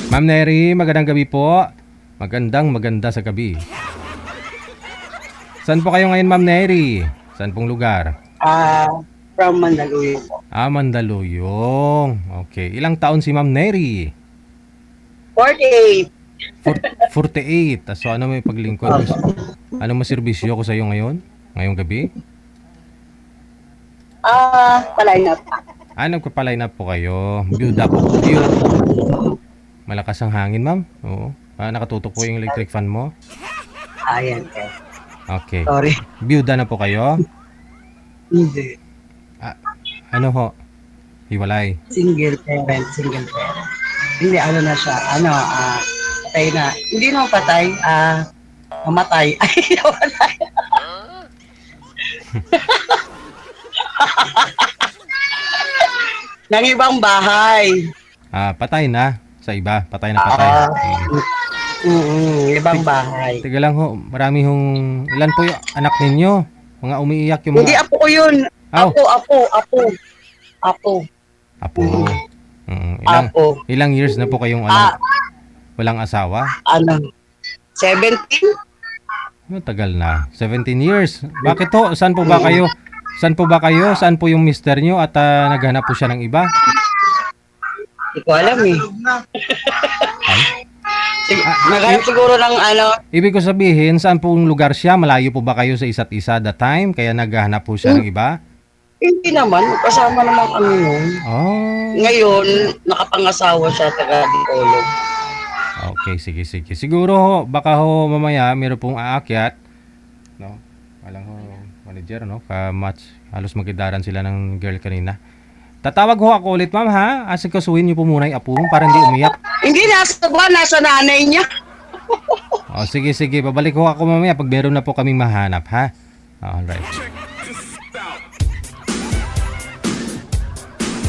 Ma'am Neri, magandang gabi po. Maganda sa gabi. Saan po kayo ngayon, Ma'am Neri? Saan pong lugar? From Mandaluyong po. Mandaluyong. Okay. Ilang taon si Ma'am Neri? 48. 48. So ano may paglingkod? Ano maserbisyo ko sa iyo ngayon? Ngayong gabi? Palay na pa. Nagpa-line up po kayo. Byuda po. Byuda. Malakas ang hangin, ma'am. Oo. Nakatutok po yung electric fan mo. Ayan po. Okay. Sorry. Byuda na po kayo? Hindi. Ano ho? Hiwalay. Single parent. Hindi, ano na siya. Patay na. Hindi naman patay. Namatay. Ay, namatay. Nang ibang bahay. Patay na. Sa iba. Patay na patay. Ibang bahay. Tiga lang ho. Marami hong... Ilan po yung anak ninyo? Mga umiiyak yung mga... Hindi, apo ko yun. Aw. Apo. Apo. Apo. Ilang years na po kayong walang asawa? 17? Tagal na. 17 years. Bakit ho? Saan po ba kayo? Saan po yung mister nyo at naghanap po siya ng iba? Hindi ko alam eh. Ay? Naghanap siguro ng Ibig ko sabihin, saan po yung lugar siya? Malayo po ba kayo sa isa't isa that time? Kaya naghahanap po siya ng iba? Hindi naman. Kasama naman kami nun. Oh. Ngayon, nakapangasawa siya taga Dipolog. Okay, sige. Siguro ho, baka ho mamaya meron pong aakyat. No? Walang ho, manager, no? Ka-match. Halos magkidaran sila ng girl kanina. Tatawag ho ako ulit, ma'am, ha? Asikasuhin niyo po muna yung apo mo para hindi umiyak. Hindi, nasa nanay niya. Sige. Babalik ho ako mamaya pag meron na po kaming mahanap, ha? Alright.